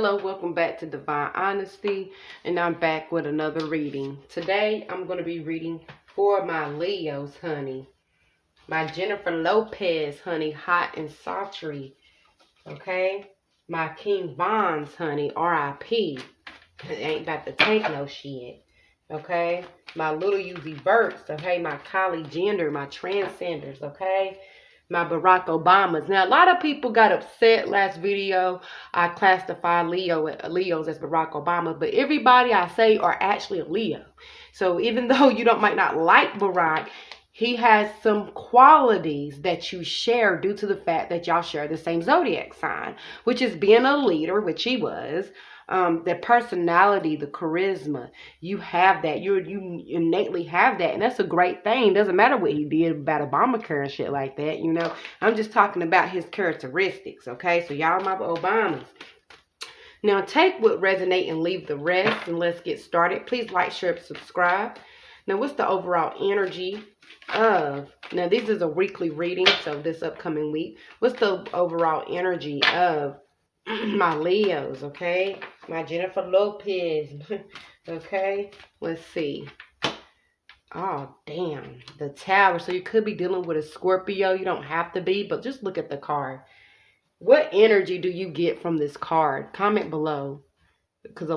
Hello, welcome back to Divine Honesty, and I'm back with another reading. Today, I'm going to be reading for my Leos, honey. My Jennifer Lopez, honey, hot and sultry, okay? My King Vons, honey, R.I.P. It ain't about to take no shit, okay? My Little Uzi Verts, okay? My Kylie Jenner, my Transcenders, okay? My Barack Obamas. Now, a lot of people got upset last video. I classified Leos as Barack Obama, but everybody I say are actually a Leo. So even though you might not like Barack, he has some qualities that you share due to the fact that y'all share the same zodiac sign, which is being a leader, which he was. The personality, the charisma, you have that. You innately have that, and that's a great thing. Doesn't matter what he did about Obamacare and shit like that, you know. I'm just talking about his characteristics, okay? So y'all my Obamas. Now take what resonate and leave the rest, and let's get started. Please like, share, subscribe. Now what's the overall energy of, now this is a weekly reading, so this upcoming week, what's the overall energy of my Leos, okay? My Jennifer Lopez, okay? Let's see. Oh, damn. The Tower. So you could be dealing with a Scorpio. You don't have to be, but just look at the card. What energy do you get from this card? Comment below. Because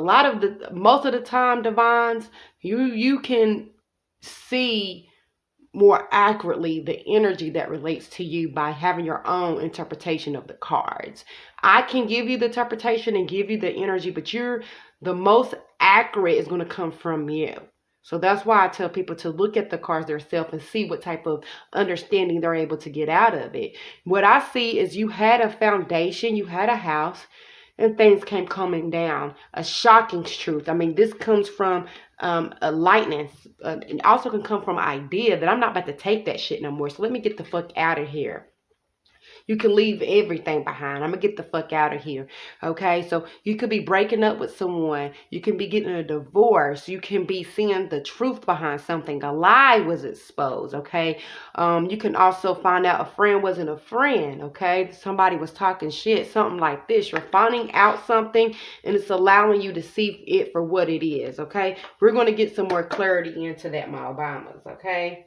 most of the time, Divines, you can see more accurately the energy that relates to you by having your own interpretation of the cards. I can give you the interpretation and give you the energy, but the most accurate is going to come from you. So that's why I tell people to look at the cards themselves and see what type of understanding they're able to get out of it. What I see is you had a foundation, you had a house, and things came coming down. A shocking truth. I mean, this comes from a lightness. It also can come from an idea that I'm not about to take that shit no more. So let me get the fuck out of here. You can leave everything behind. I'm going to get the fuck out of here. Okay? So you could be breaking up with someone. You can be getting a divorce. You can be seeing the truth behind something. A lie was exposed. Okay? You can also find out a friend wasn't a friend. Okay? Somebody was talking shit. Something like this. You're finding out something and it's allowing you to see it for what it is. Okay? We're going to get some more clarity into that, my Obamas. Okay?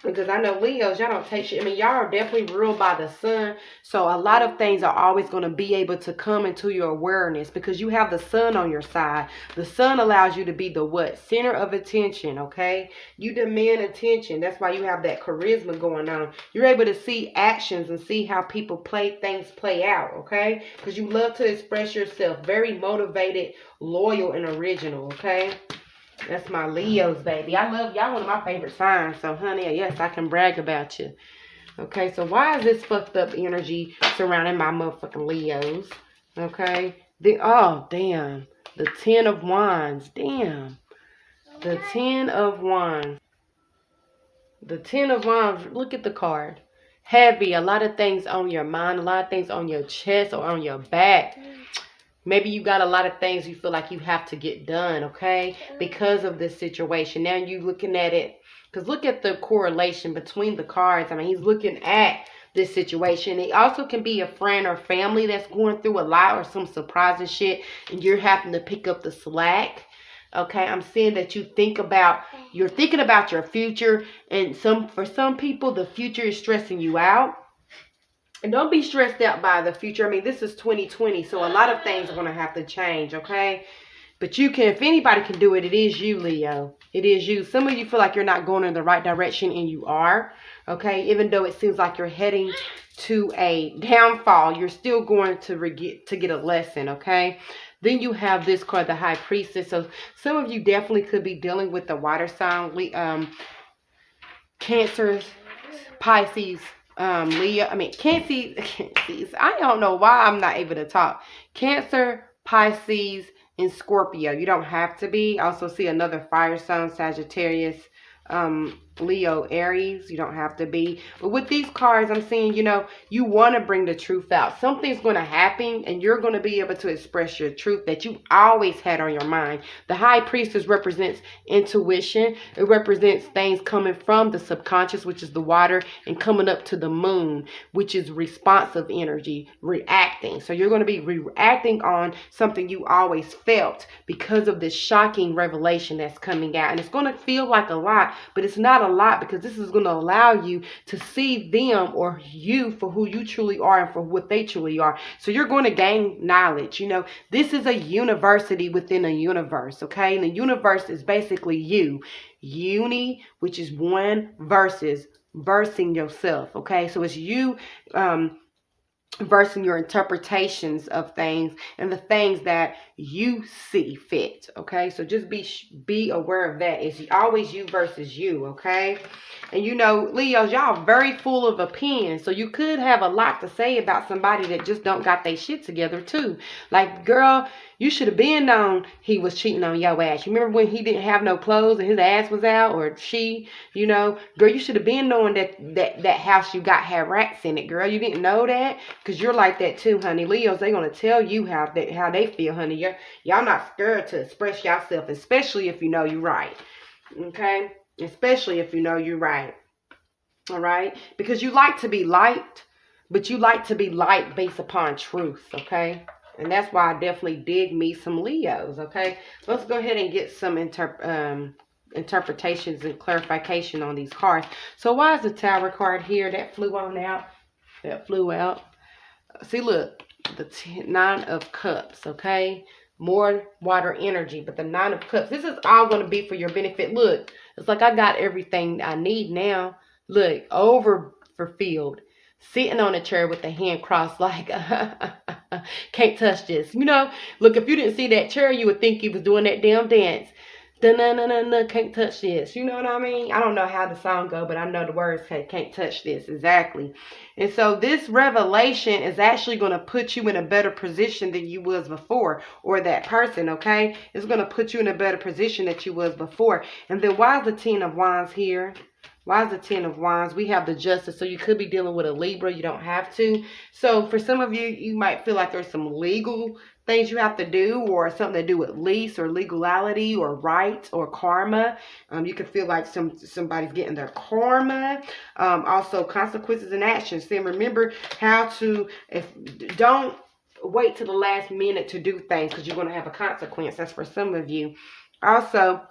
Because I know Leos, y'all don't take shit. I mean, y'all are definitely ruled by the sun. So a lot of things are always going to be able to come into your awareness because you have the sun on your side. The sun allows you to be the what? Center of attention, okay? You demand attention. That's why you have that charisma going on. You're able to see actions and see how people things play out, okay? Because you love to express yourself. Very motivated, loyal, and original, okay? That's my Leos, baby. I love y'all, one of my favorite signs. So, honey, yes, I can brag about you. Okay, so why is this fucked up energy surrounding my motherfucking Leos? Okay. Oh, damn. The 10 of Wands. Damn. The 10 of Wands. The 10 of Wands. Look at the card. Heavy. A lot of things on your mind. A lot of things on your chest or on your back. Maybe you got a lot of things you feel like you have to get done, okay? Because of this situation. Now you looking at it. Because look at the correlation between the cards. I mean, he's looking at this situation. It also can be a friend or family that's going through a lot or some surprising shit. And you're having to pick up the slack. Okay, I'm seeing that you're thinking about your future. And for some people, the future is stressing you out. And don't be stressed out by the future. I mean, this is 2020, so a lot of things are going to have to change, okay? But you can, if anybody can do it, it is you, Leo. It is you. Some of you feel like you're not going in the right direction, and you are, okay? Even though it seems like you're heading to a downfall, you're still going to get a lesson, okay? Then you have this card, the High Priestess. So some of you definitely could be dealing with the water sign, Cancer, Pisces, Leo, Cancer, I don't know why I'm not able to talk. Cancer, Pisces, and Scorpio. You don't have to be. I also see another fire sign, Sagittarius, Leo, Aries. You don't have to be. But with these cards, I'm seeing, you know, you want to bring the truth out. Something's going to happen and you're going to be able to express your truth that you always had on your mind. The High Priestess represents intuition. It represents things coming from the subconscious, which is the water, and coming up to the moon, which is responsive energy, reacting. So you're going to be reacting on something you always felt because of this shocking revelation that's coming out. And it's going to feel like a lot, but it's not a lot, because this is going to allow you to see them or you for who you truly are and for what they truly are. So you're going to gain knowledge. You know, this is a university within a universe, okay? And the universe is basically you. Uni, which is one, versus versing yourself, okay? So it's you versing your interpretations of things and the things that you see fit, okay? So just be aware of that. It's always you versus you, okay? And you know, Leos, y'all very full of opinions, so you could have a lot to say about somebody that just don't got their shit together too. Like, girl, you should have been known he was cheating on your ass. You remember when he didn't have no clothes and his ass was out, or she, you know, girl, you should have been knowing that house you got had rats in it, girl. You didn't know that? Because you're like that too, honey. Leos, they're going to tell you how they feel, honey. Y'all not scared to express yourself, especially if you know you're right, okay? Especially if you know you're right, all right? Because you like to be liked, but you like to be liked based upon truth, okay? And that's why I definitely dig me some Leos, okay? Let's go ahead and get some interpretations and clarification on these cards. So why is the Tower card here? That flew on out. That flew out. See, look, the Nine of Cups, okay? More water energy, but the Nine of Cups, this is all going to be for your benefit. Look, it's like I got everything I need now. Look, over fulfilled, sitting on a chair with the hand crossed, like can't touch this. You know, look, if you didn't see that chair, you would think you was doing that damn dance. Can't touch this. You know what I mean? I don't know how the song go, but I know the words say can't touch this. Exactly. And so this revelation is actually going to put you in a better position than you was before, or that person, okay? It's going to put you in a better position that you was before. And then why is the Ten of Wands here? Why is the Ten of Wands? We have the Justice. So you could be dealing with a Libra. You don't have to. So for some of you, you might feel like there's some legal things you have to do, or something to do with lease or legality or rights or karma. You can feel like somebody's getting their karma. Also consequences and actions. See, remember how to, don't wait till the last minute to do things, because you're going to have a consequence. That's for some of you. Also,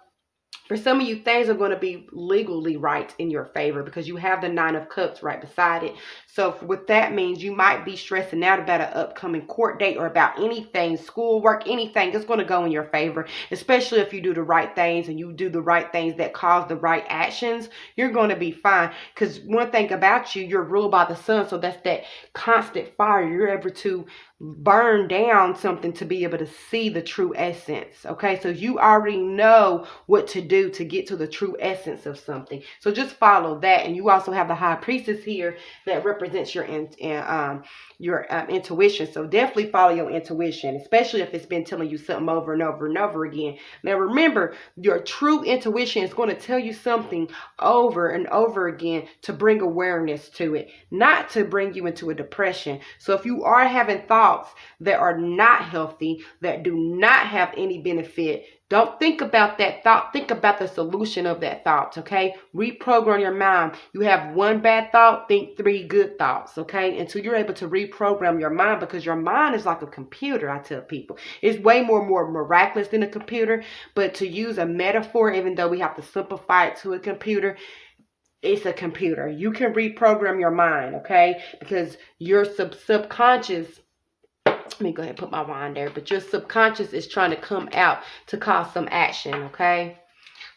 for some of you, things are going to be legally right in your favor, because you have the Nine of Cups right beside it. So what that means, you might be stressing out about an upcoming court date or about anything, schoolwork, anything. It's going to go in your favor, especially if you do the right things and you do the right things that cause the right actions. You're going to be fine, because one thing about you, you're ruled by the sun. So that's that constant fire. You're able to burn down something to be able to see the true essence, okay? So you already know what to do to get to the true essence of something. So just follow that. And you also have the High Priestess here that represents your intuition. So definitely follow your intuition, especially if it's been telling you something over and over and over again. Now remember, your true intuition is going to tell you something over and over again to bring awareness to it, not to bring you into a depression. So if you are having thoughts that are not healthy, that do not have any benefit, don't think about that thought. Think about the solution of that thought, okay? Reprogram your mind. You have one bad thought, think 3 good thoughts, okay? Until you're able to reprogram your mind, because your mind is like a computer, I tell people. It's way more miraculous than a computer, but to use a metaphor, even though we have to simplify it to a computer, it's a computer. You can reprogram your mind, okay? Because your subconscious, let me go ahead and put my wand there, but your subconscious is trying to come out to cause some action, okay?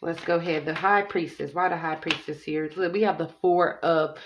Let's go ahead. The High Priestess. Why the High Priestess here? Look, we have the Four of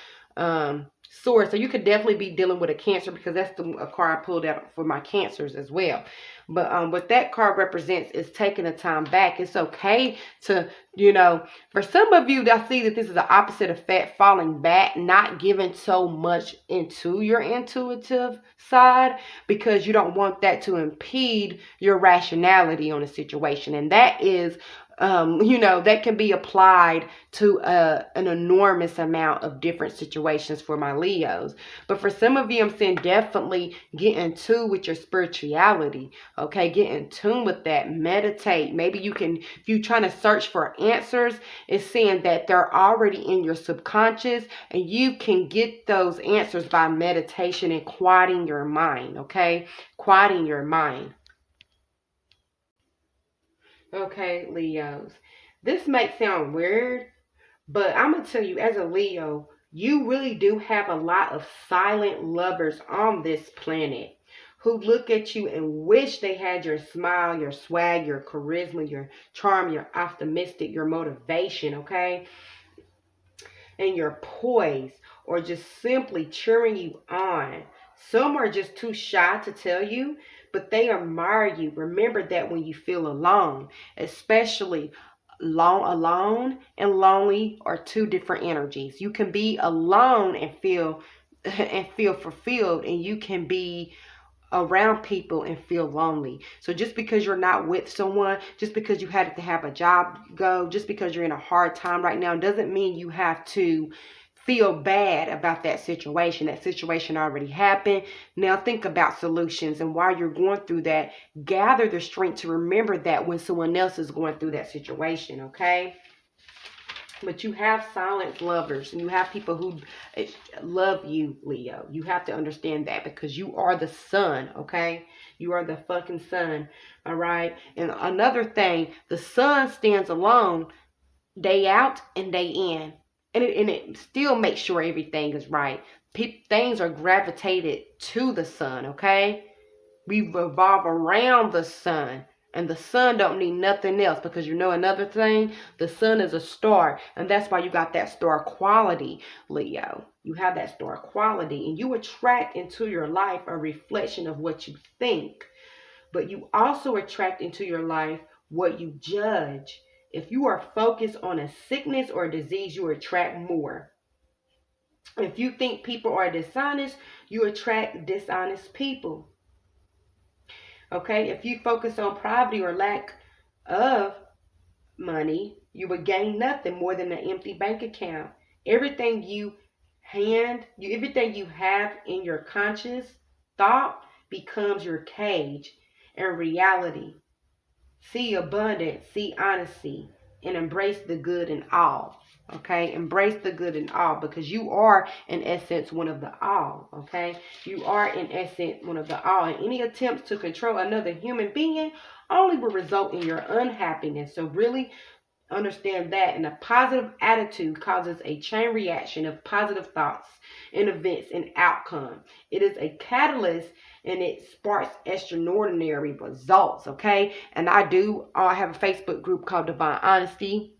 Swords. So you could definitely be dealing with a Cancer, because that's a card I pulled out for my Cancers as well. But what that card represents is taking the time back. It's okay to, you know, for some of you, I see that this is the opposite effect, falling back, not giving so much into your intuitive side because you don't want that to impede your rationality on a situation. And that is you know, that can be applied to an enormous amount of different situations for my Leos. But for some of you, I'm saying definitely get in tune with your spirituality. Okay, get in tune with that. Meditate. Maybe you can, if you're trying to search for answers, it's saying that they're already in your subconscious and you can get those answers by meditation and quieting your mind. Okay, quieting your mind. Okay, Leos. This might sound weird, but I'm going to tell you, as a Leo, you really do have a lot of silent lovers on this planet who look at you and wish they had your smile, your swag, your charisma, your charm, your optimistic, your motivation, okay? And your poise, or just simply cheering you on. Some are just too shy to tell you, but they admire you. Remember that when you feel alone, especially alone and lonely are two different energies. You can be alone and feel fulfilled, and you can be around people and feel lonely. So just because you're not with someone, just because you had to have a job go, just because you're in a hard time right now, doesn't mean you have to feel bad about that situation. That situation already happened. Now think about solutions, and while you're going through that, gather the strength to remember that when someone else is going through that situation, okay? But you have silent lovers, and you have people who love you, Leo. You have to understand that because you are the sun, okay? You are the fucking sun, all right? And another thing, the sun stands alone day out and day in. And it still makes sure everything is right. Things are gravitated to the sun, okay? We revolve around the sun. And the sun don't need nothing else, because you know another thing, the sun is a star, and that's why you got that star quality, Leo. You have that star quality, and you attract into your life a reflection of what you think, but you also attract into your life what you judge. If you are focused on a sickness or a disease, you attract more. If you think people are dishonest, you attract dishonest people. Okay, if you focus on poverty or lack of money, you would gain nothing more than an empty bank account. Everything everything you have in your conscious thought becomes your cage and reality. See abundance, see honesty, and embrace the good in all. Okay, embrace the good in all, because you are in essence one of the all. Okay, you are in essence one of the all, and any attempts to control another human being only will result in your unhappiness. So really understand that, and a positive attitude causes a chain reaction of positive thoughts and events and outcome. It is a catalyst, and it sparks extraordinary results. Okay, and I have a Facebook group called Divine Honesty,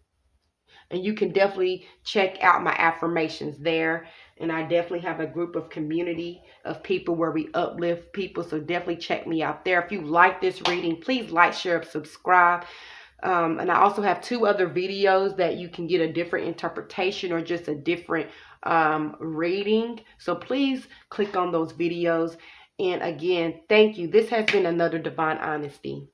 and you can definitely check out my affirmations there. And I definitely have a group of community of people where we uplift people. So definitely check me out there. If you like this reading, please like, share, subscribe. And I also have 2 other videos that you can get a different interpretation or just a different reading. So please click on those videos. And again, thank you. This has been another Divine Honesty.